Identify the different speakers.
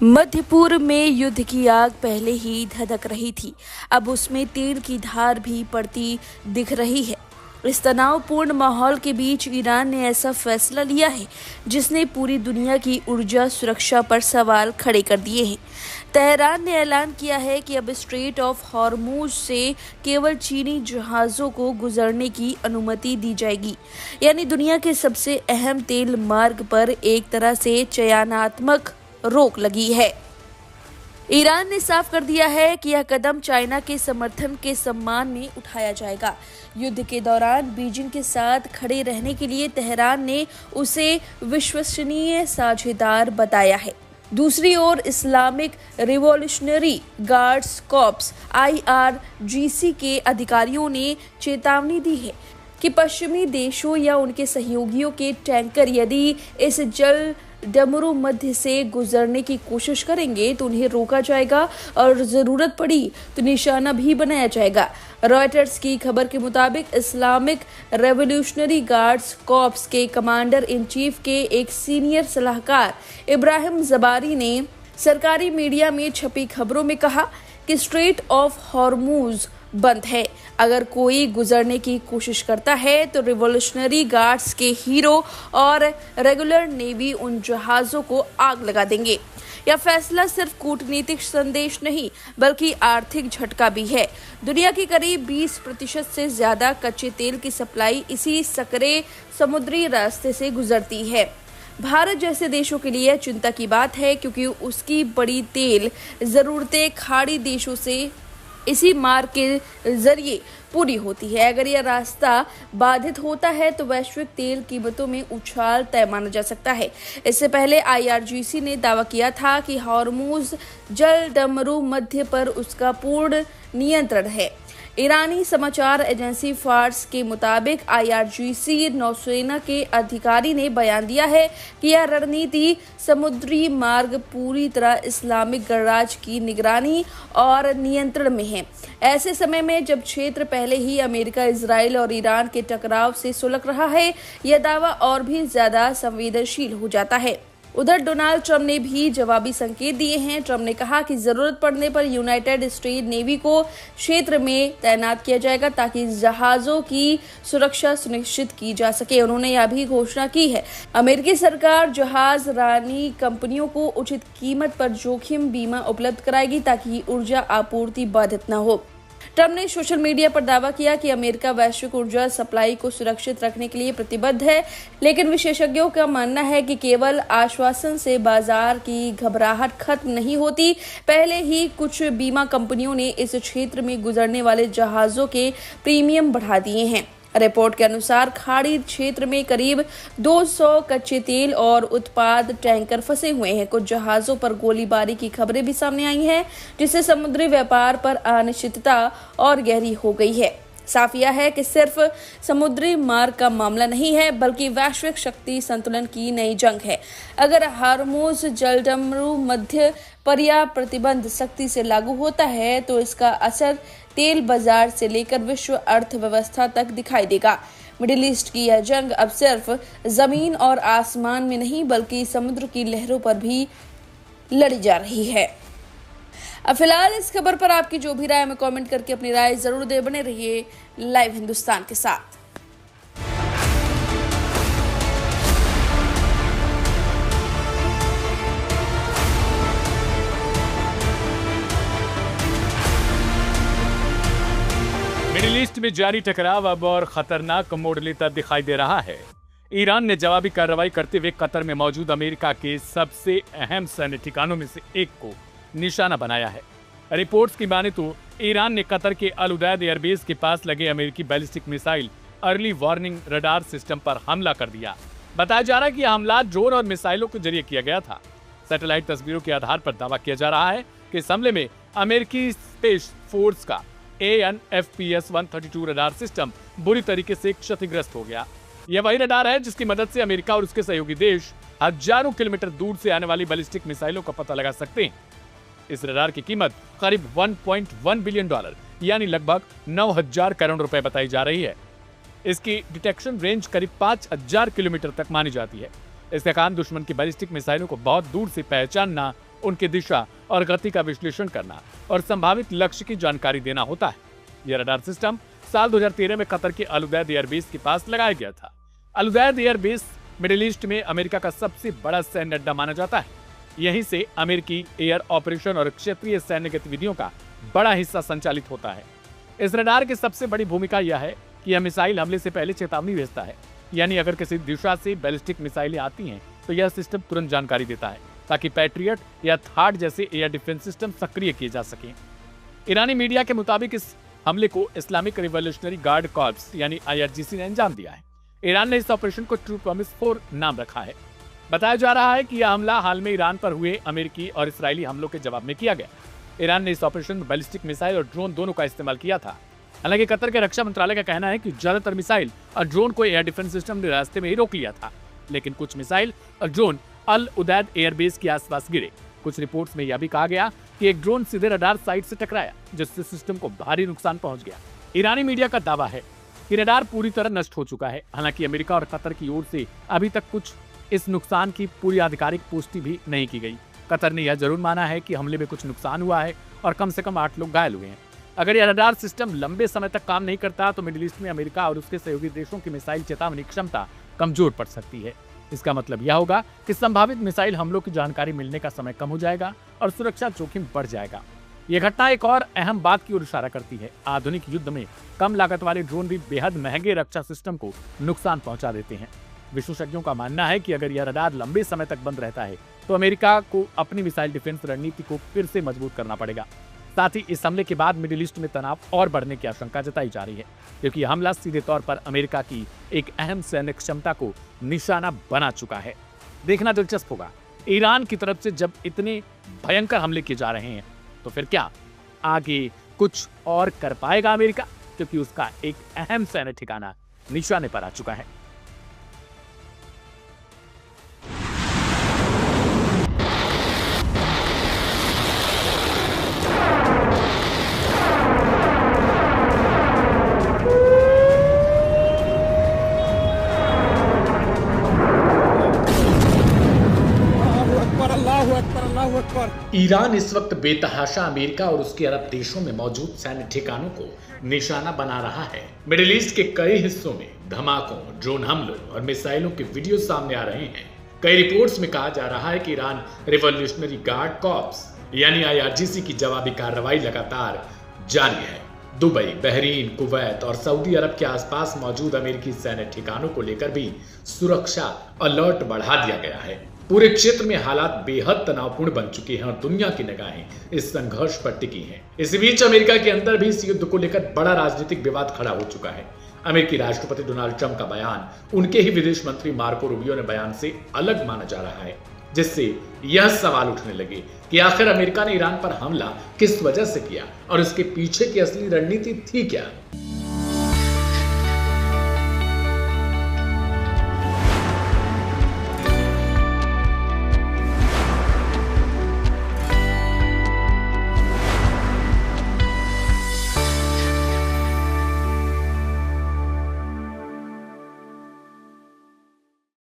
Speaker 1: मध्य पूर्व में युद्ध की आग पहले ही धधक रही थी। अब उसमें तेल की धार भी पड़ती दिख रही है। इस तनावपूर्ण माहौल के बीच ईरान ने ऐसा फैसला लिया है जिसने पूरी दुनिया की ऊर्जा सुरक्षा पर सवाल खड़े कर दिए हैं। तेहरान ने ऐलान किया है कि अब स्ट्रेट ऑफ हॉर्मुज से केवल चीनी जहाज़ों को गुजरने की अनुमति दी जाएगी, यानी दुनिया के सबसे अहम तेल मार्ग पर एक तरह से चयनात्मक रोक लगी है। ईरान ने साफ कर दिया है कि यह कदम चाइना के समर्थन के सम्मान में उठाया जाएगा। युद्ध के दौरान बीजिंग के साथ खड़े रहने के लिए तेहरान ने उसे विश्वसनीय साझेदार बताया है। दूसरी ओर Islamic Revolutionary Guards Corps IRGC के अधिकारियों ने चेतावनी दी है कि पश्चिमी देशों या उनके सहयोगियों के टैंकर यदि इस जल डमरू मध्य से गुजरने की कोशिश करेंगे तो उन्हें रोका जाएगा और जरूरत पड़ी तो निशाना भी बनाया जाएगा। रॉयटर्स की खबर के मुताबिक इस्लामिक रेवोल्यूशनरी गार्ड्स कॉर्प्स के कमांडर इन चीफ के एक सीनियर सलाहकार इब्राहिम जबारी ने सरकारी मीडिया में छपी खबरों में कहा कि स्ट्रेट ऑफ हॉर्मुज बंद है। अगर कोई गुजरने की कोशिश करता है तो रिवॉल्यूशनरी गार्ड्स के हीरो और रेगुलर नेवी उन जहाजों को आग लगा देंगे। यह फैसला सिर्फ कूटनीतिक संदेश नहीं बल्कि आर्थिक झटका भी है। दुनिया की करीब 20% से ज्यादा कच्चे तेल की सप्लाई इसी सकरे समुद्री रास्ते से गुजरती है। भारत जैसे देशों के लिए चिंता की बात है क्योंकि उसकी बड़ी तेल जरूरतें खाड़ी देशों से इसी मार्ग के जरिए पूरी होती है। अगर यह रास्ता बाधित होता है तो वैश्विक तेल कीमतों में उछाल तय माना जा सकता है। इससे पहले IRGC ने दावा किया था कि हॉर्मुज जल डमरू मध्य पर उसका पूर्ण नियंत्रण है। ईरानी समाचार एजेंसी फार्स के मुताबिक IRGC नौसेना के अधिकारी ने बयान दिया है कि यह रणनीति समुद्री मार्ग पूरी तरह इस्लामिक गणराज्य की निगरानी और नियंत्रण में है। ऐसे समय में जब क्षेत्र पहले ही अमेरिका, इजराइल और ईरान के टकराव से सुलग रहा है, यह दावा और भी ज्यादा संवेदनशील हो जाता है। उधर डोनाल्ड ट्रंप ने भी जवाबी संकेत दिए हैं। ट्रंप ने कहा कि जरूरत पड़ने पर यूनाइटेड स्टेट नेवी को क्षेत्र में तैनात किया जाएगा ताकि जहाजों की सुरक्षा सुनिश्चित की जा सके। उन्होंने यह भी घोषणा की है अमेरिकी सरकार जहाज रानी कंपनियों को उचित कीमत पर जोखिम बीमा उपलब्ध कराएगी ताकि ऊर्जा आपूर्ति बाधित न हो। ट्रंप ने सोशल मीडिया पर दावा किया कि अमेरिका वैश्विक ऊर्जा सप्लाई को सुरक्षित रखने के लिए प्रतिबद्ध है, लेकिन विशेषज्ञों का मानना है कि केवल आश्वासन से बाजार की घबराहट खत्म नहीं होती। पहले ही कुछ बीमा कंपनियों ने इस क्षेत्र में गुजरने वाले जहाजों के प्रीमियम बढ़ा दिए हैं। रिपोर्ट के अनुसार खाड़ी क्षेत्र में करीब 200 कच्चे तेल और उत्पाद टैंकर फंसे हुए हैं। कुछ जहाजों पर गोलीबारी की खबरें भी सामने आई हैं, जिससे समुद्री व्यापार पर अनिश्चितता और गहरी हो गई है। साफ यह है कि सिर्फ समुद्री मार्ग का मामला नहीं है बल्कि वैश्विक शक्ति संतुलन की नई जंग है। अगर हॉर्मुज जलडमरू मध्य पर यह प्रतिबंध सख्ती से लागू होता है तो इसका असर तेल बाजार से लेकर विश्व अर्थव्यवस्था तक दिखाई देगा। मिडिल ईस्ट की यह जंग अब सिर्फ जमीन और आसमान में नहीं बल्कि समुद्र की लहरों पर भी लड़ी जा रही है। अब फिलहाल इस खबर पर आपकी जो भी राय है, हमें कमेंट करके अपनी राय जरूर दे। बने रहिए लाइव हिंदुस्तान के साथ।
Speaker 2: मिडिल ईस्ट में जारी टकराव अब और खतरनाक मोड़ लेता दिखाई दे रहा है। ईरान ने जवाबी कार्रवाई करते हुए कतर में मौजूद अमेरिका के सबसे अहम सैन्य ठिकानों में से एक को निशाना बनाया है। रिपोर्ट्स की माने तो ईरान ने कतर के अल उदैद एयरबेस के पास लगे अमेरिकी ballistic missile early warning radar system पर हमला कर दिया। बताया जा रहा है कि यह हमला ड्रोन और मिसाइलों के जरिए किया गया था। सैटेलाइट तस्वीरों के आधार पर दावा किया जा रहा है कि इस हमले में अमेरिकी स्पेस फोर्स का AN/FPS-132 रडार सिस्टम बुरी तरीके से क्षतिग्रस्त हो गया। यह वही रडार है जिसकी मदद से अमेरिका और उसके सहयोगी देश हजारों किलोमीटर दूर से आने वाली बैलिस्टिक मिसाइलों का पता लगा सकते हैं। इस रडार की कीमत करीब $1.1 बिलियन यानी लगभग 9,000 करोड़ रुपए बताई जा रही है। इसकी डिटेक्शन रेंज करीब 5,000 किलोमीटर तक मानी जाती है। इसका काम दुश्मन की बैलिस्टिक मिसाइलों को बहुत दूर से पहचानना उनकी दिशा और गति का विश्लेषण करना और संभावित लक्ष्य की जानकारी देना होता है। यह रडार सिस्टम साल 2013 में कतर के अल उदैद एयरबेस के पास लगाया गया था। अल उदैद एयरबेस मिडिल ईस्ट में अमेरिका का सबसे बड़ा सैन्य अड्डा माना जाता है। यहीं से अमेरिकी एयर ऑपरेशन और क्षेत्रीय सैन्य गतिविधियों का बड़ा हिस्सा संचालित होता है। इस रडार की सबसे बड़ी भूमिका यह है कि यह मिसाइल हमले से पहले चेतावनी भेजता है, यानी अगर किसी दिशा से बैलिस्टिक मिसाइलें आती हैं तो यह सिस्टम तुरंत जानकारी देता है ताकि पैट्रियट या थार्ड जैसे एयर डिफेंस सिस्टम सक्रिय किए जा सकें। ईरानी मीडिया के मुताबिक इस हमले को इस्लामिक रिवॉल्यूशनरी गार्ड कॉर्प्स यानी IRGC ने अंजाम दिया है। ईरान ने इस ऑपरेशन को ट्रू प्रॉमिस 4 नाम रखा है। बताया जा रहा है कि यह हमला हाल में ईरान पर हुए अमेरिकी और इसराइली हमलों के जवाब में किया गया। ईरान ने इस ऑपरेशन में बैलिस्टिक मिसाइल और ड्रोन दोनों का इस्तेमाल किया था। हालांकि कतर के रक्षा मंत्रालय का कहना है कि ज्यादातर मिसाइल और ड्रोन को एयर डिफेंस सिस्टम ने रास्ते में ही रोक लिया था, लेकिन कुछ मिसाइल और ड्रोन अल उदैद एयरबेस के आसपास गिरे। कुछ रिपोर्ट्स में यह भी कहा गया कि एक ड्रोन सीधे रडार साइट से टकराया, जिससे सिस्टम को भारी नुकसान पहुंच गया। ईरानी मीडिया का दावा है कि रडार पूरी तरह नष्ट हो चुका है। हालांकि अमेरिका और कतर की ओर से अभी तक कुछ इस नुकसान की पूरी आधिकारिक पुष्टि भी नहीं की गई। कतर ने यह जरूर माना है कि हमले में कुछ नुकसान हुआ है और कम से कम 8 लोग घायल हुए हैं। अगर यह रडार सिस्टम लंबे समय तक काम नहीं करता तो मिडिल ईस्ट में अमेरिका और उसके सहयोगी देशों की मिसाइल चेतावनी क्षमता कमजोर पड़ सकती है। इसका मतलब यह होगा कि संभावित मिसाइल हमलों की जानकारी मिलने का समय कम हो जाएगा और सुरक्षा जोखिम बढ़ जाएगा। यह घटना एक और अहम बात की ओर इशारा करती है। आधुनिक युद्ध में कम लागत वाले ड्रोन भी बेहद महंगे रक्षा सिस्टम को नुकसान पहुंचा देते हैं। विशेषज्ञों का मानना है कि अगर यह रडार लंबे समय तक बंद रहता है तो अमेरिका को अपनी मिसाइल डिफेंस रणनीति को फिर से मजबूत करना पड़ेगा। साथ ही इस हमले के बाद मिडिल ईस्ट में तनाव और बढ़ने की आशंका जताई जा रही है, क्योंकि यह हमला सीधे तौर पर अमेरिका की एक अहम सैन्य क्षमता को निशाना बना चुका है। देखना दिलचस्प होगा, ईरान की तरफ से जब इतने भयंकर हमले किए जा रहे हैं तो फिर क्या आगे कुछ और कर पाएगा अमेरिका, क्योंकि उसका एक अहम सैन्य ठिकाना निशाने पर आ चुका है।
Speaker 3: ईरान इस वक्त बेतहाशा अमेरिका और उसके अरब देशों में मौजूद सैन्य ठिकानों को निशाना बना रहा है। मिडिल ईस्ट के कई हिस्सों में धमाकों, ड्रोन हमलों और मिसाइलों के वीडियो सामने आ रहे हैं। कई रिपोर्ट्स में कहा जा रहा है कि ईरान रिवॉल्यूशनरी गार्ड कॉर्प्स यानी IRGC की जवाबी कार्रवाई लगातार जारी है। दुबई, बहरीन, कुवैत और सऊदी अरब के आसपास मौजूद अमेरिकी सैन्य ठिकानों को लेकर भी सुरक्षा अलर्ट बढ़ा दिया गया है। पूरे क्षेत्र में हालात बेहद तनावपूर्ण बन चुके हैं और दुनिया की निगाहें इस संघर्ष पर टिकी हैं। इसी बीच अमेरिका के अंदर भी इस युद्ध को लेकर बड़ा राजनीतिक विवाद खड़ा हो चुका है। अमेरिकी राष्ट्रपति डोनाल्ड ट्रंप का बयान उनके ही विदेश मंत्री मार्को रूबियो ने बयान से अलग माना जा रहा है, जिससे यह सवाल उठने लगे कि आखिर अमेरिका ने ईरान पर हमला किस वजह से किया और इसके पीछे की असली रणनीति थी क्या।